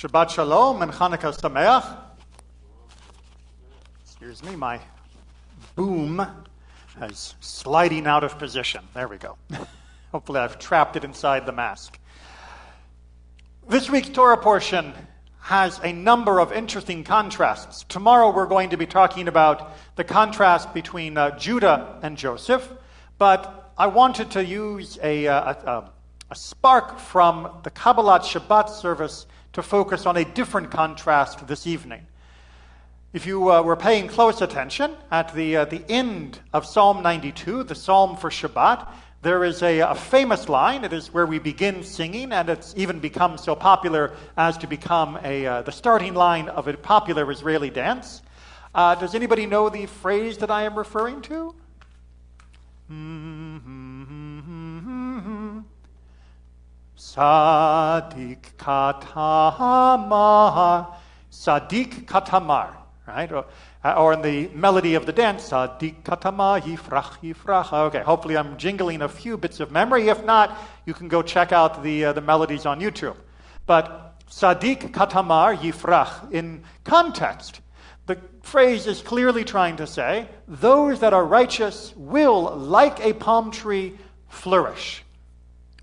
Shabbat Shalom and Chanukah Sameach. Excuse me, my boom is sliding out of position. There we go. Hopefully I've trapped it inside the mask. This week's Torah portion has a number of interesting contrasts. Tomorrow we're going to be talking about the contrast between Judah and Joseph, but I wanted to use a spark from the Kabbalat Shabbat service to focus on a different contrast this evening. If you were paying close attention, at the end of Psalm 92, the Psalm for Shabbat, there is a famous line. It is where we begin singing, and it's even become so popular as to become the starting line of a popular Israeli dance. Does anybody know the phrase that I am referring to? Sadik katamar, Sadik katamar, right? Or in the melody of the dance, Sadik katamar, yifrach, yifrach. Okay, hopefully I'm jingling a few bits of memory. If not, you can go check out the melodies on YouTube. But Sadik katamar, yifrach, in context, the phrase is clearly trying to say, those that are righteous will, like a palm tree, flourish.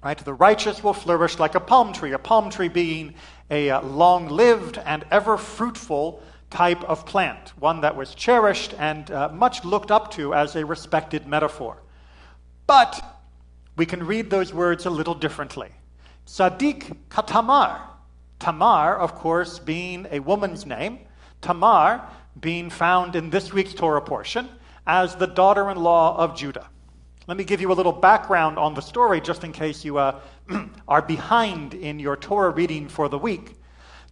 Right? The righteous will flourish like a palm tree being a long-lived and ever-fruitful type of plant, one that was cherished and much looked up to as a respected metaphor. But we can read those words a little differently. Sadik katamar. Tamar, of course, being a woman's name. Tamar being found in this week's Torah portion as the daughter-in-law of Judah. Let me give you a little background on the story just in case you are behind in your Torah reading for the week.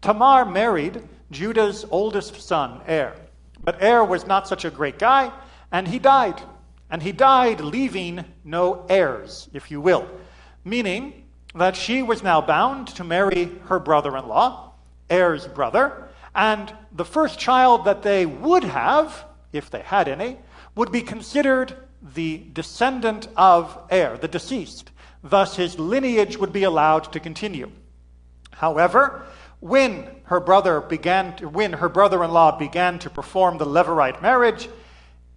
Tamar married Judah's oldest son, Er. But Er was not such a great guy, and he died. And he died leaving no heirs, if you will. Meaning that she was now bound to marry her brother-in-law, Er's brother, and the first child that they would have, if they had any, would be considered the descendant of Er, the deceased. Thus, his lineage would be allowed to continue. However, when her brother-in-law began to perform the Levirate marriage,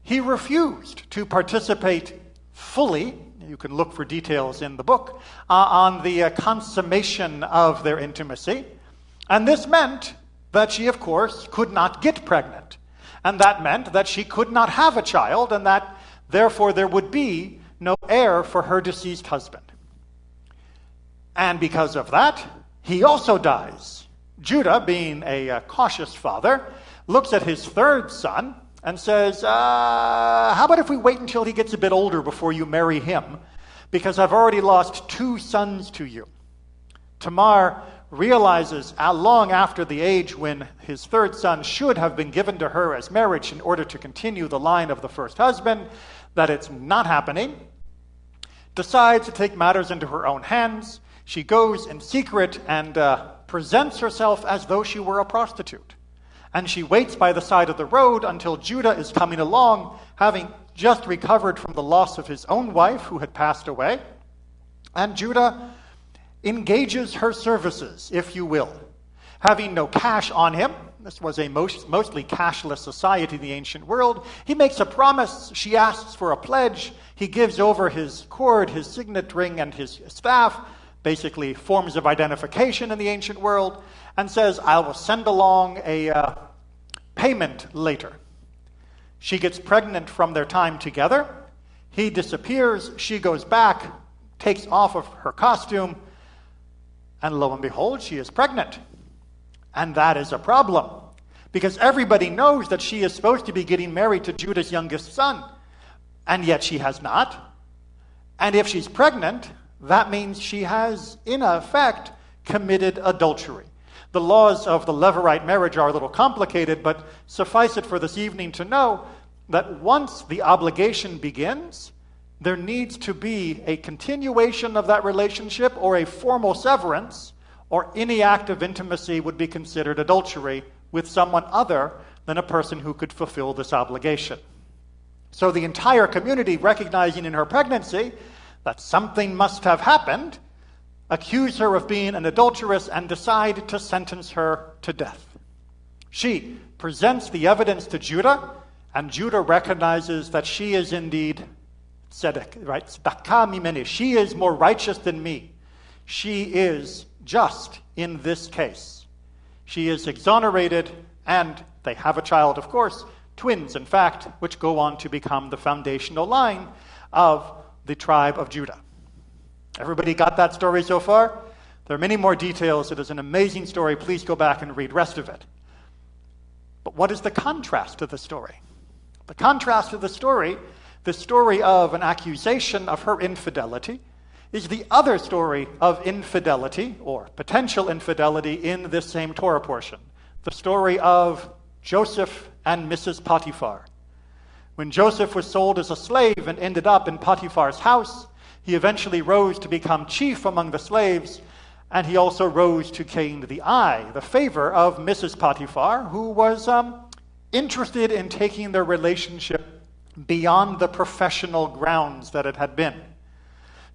he refused to participate fully, you can look for details in the book, on the consummation of their intimacy. And this meant that she, of course, could not get pregnant. And that meant that she could not have a child, and that therefore there would be no heir for her deceased husband. And because of that, he also dies. Judah, being a cautious father, looks at his third son and says, how about if we wait until he gets a bit older before you marry him? Because I've already lost 2 sons to you. Tamar realizes long after the age when his third son should have been given to her as marriage in order to continue the line of the first husband, that it's not happening, decides to take matters into her own hands. She goes in secret and presents herself as though she were a prostitute. And she waits by the side of the road until Judah is coming along, having just recovered from the loss of his own wife who had passed away. And Judah engages her services, if you will. Having no cash on him, this was a mostly cashless society in the ancient world, he makes a promise. She asks for a pledge. He gives over his cord, his signet ring, and his staff, basically forms of identification in the ancient world, and says, I will send along a payment later. She gets pregnant from their time together. He disappears. She goes back, takes off of her costume, and lo and behold, she is pregnant. And that is a problem, because everybody knows that she is supposed to be getting married to Judah's youngest son, and yet she has not. And if she's pregnant, that means she has, in effect, committed adultery. The laws of the Levirate marriage are a little complicated, but suffice it for this evening to know that once the obligation begins, there needs to be a continuation of that relationship or a formal severance, or any act of intimacy would be considered adultery with someone other than a person who could fulfill this obligation. So the entire community, recognizing in her pregnancy that something must have happened, accuse her of being an adulteress, and decide to sentence her to death. She presents the evidence to Judah, and Judah recognizes that she is indeed tzedek, right? Tzedakah mimeni. She is more righteous than me. She is just in this case. She is exonerated, and they have a child, of course, twins, in fact, which go on to become the foundational line of the tribe of Judah. Everybody got that story so far? There are many more details. It is an amazing story. Please go back and read the rest of it. But what is the contrast to the story? The contrast to the story of an accusation of her infidelity, is the other story of infidelity, or potential infidelity, in this same Torah portion. The story of Joseph and Mrs. Potiphar. When Joseph was sold as a slave and ended up in Potiphar's house, he eventually rose to become chief among the slaves, and he also rose to gain the favor of Mrs. Potiphar, who was interested in taking their relationship beyond the professional grounds that it had been.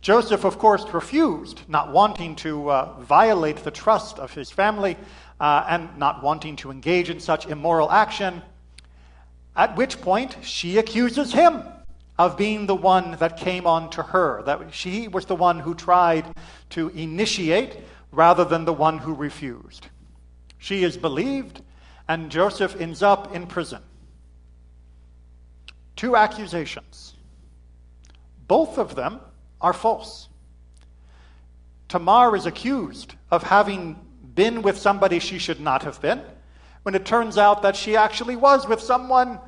Joseph, of course, refused, not wanting to violate the trust of his family and not wanting to engage in such immoral action, at which point she accuses him of being the one that came on to her, that she was the one who tried to initiate rather than the one who refused. She is believed, and Joseph ends up in prison. 2 accusations. Both of them are false. Tamar is accused of having been with somebody she should not have been, when it turns out that she actually was with someone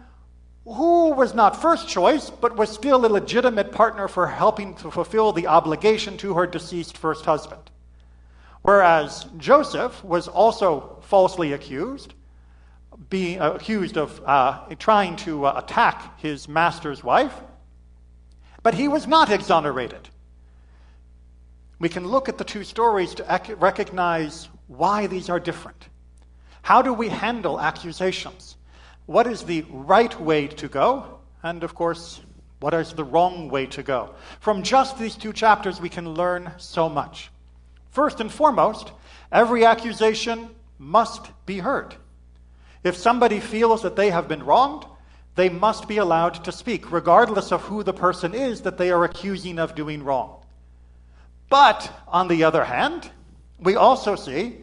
who was not first choice, but was still a legitimate partner for helping to fulfill the obligation to her deceased first husband. Whereas Joseph was also falsely accused, being accused of trying to attack his master's wife, but he was not exonerated. We can look at the 2 stories to recognize why these are different. How do we handle accusations? What is the right way to go? And of course, what is the wrong way to go? From just these 2 chapters, we can learn so much. First and foremost, every accusation must be heard. If somebody feels that they have been wronged, they must be allowed to speak, regardless of who the person is that they are accusing of doing wrong. But, on the other hand, we also see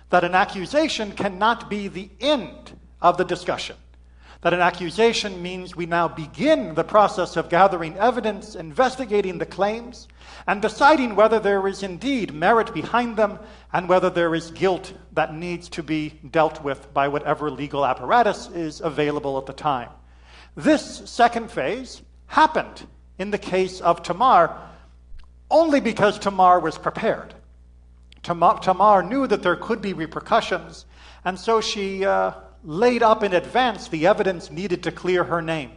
that an accusation cannot be the end of the discussion. That an accusation means we now begin the process of gathering evidence, investigating the claims, and deciding whether there is indeed merit behind them and whether there is guilt that needs to be dealt with by whatever legal apparatus is available at the time. This second phase happened in the case of Tamar only because Tamar was prepared. Tamar knew that there could be repercussions, and so she laid up in advance the evidence needed to clear her name.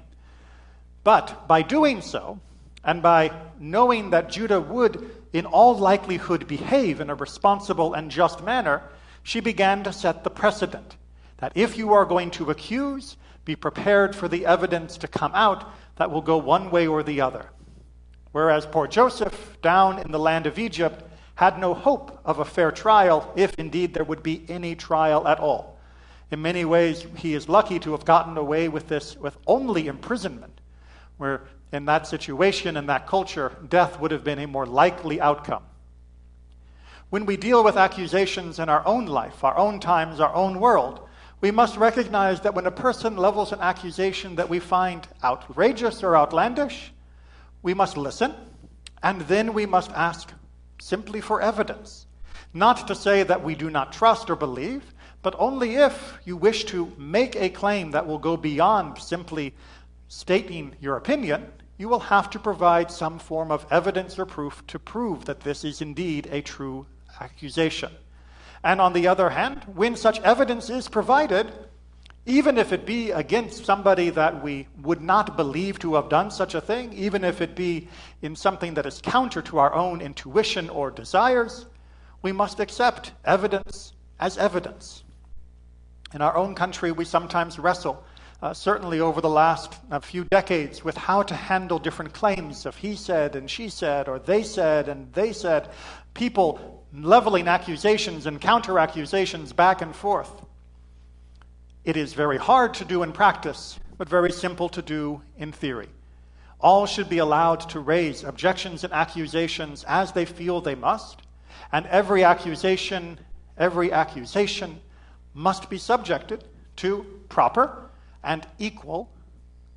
But by doing so, and by knowing that Judah would in all likelihood behave in a responsible and just manner, she began to set the precedent that if you are going to accuse, be prepared for the evidence to come out that will go one way or the other. Whereas poor Joseph, down in the land of Egypt, had no hope of a fair trial, if indeed there would be any trial at all. In many ways, he is lucky to have gotten away with this with only imprisonment, where in that situation, in that culture, death would have been a more likely outcome. When we deal with accusations in our own life, our own times, our own world, we must recognize that when a person levels an accusation that we find outrageous or outlandish, we must listen, and then we must ask simply for evidence. Not to say that we do not trust or believe, but only if you wish to make a claim that will go beyond simply stating your opinion, you will have to provide some form of evidence or proof to prove that this is indeed a true accusation. And on the other hand, when such evidence is provided, even if it be against somebody that we would not believe to have done such a thing, even if it be in something that is counter to our own intuition or desires, we must accept evidence as evidence. In our own country, we sometimes wrestle, certainly over the last few decades, with how to handle different claims of he said and she said, or they said and they said. People leveling accusations and counter-accusations back and forth. It is very hard to do in practice, but very simple to do in theory. All should be allowed to raise objections and accusations as they feel they must, and every accusation must be subjected to proper and equal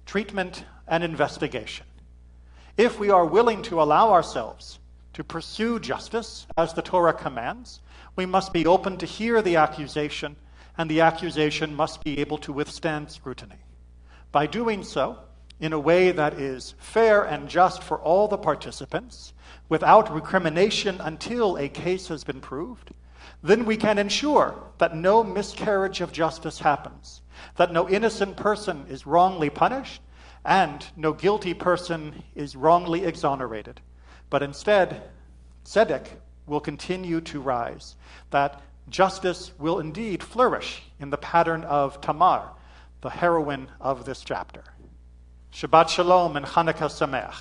treatment and investigation. If we are willing to allow ourselves to pursue justice as the Torah commands, we must be open to hear the accusation, and the accusation must be able to withstand scrutiny. By doing so, in a way that is fair and just for all the participants, without recrimination until a case has been proved, then we can ensure that no miscarriage of justice happens, that no innocent person is wrongly punished, and no guilty person is wrongly exonerated. But instead, tzedek will continue to rise, that justice will indeed flourish in the pattern of Tamar, the heroine of this chapter. Shabbat Shalom and Chanukah Sameach.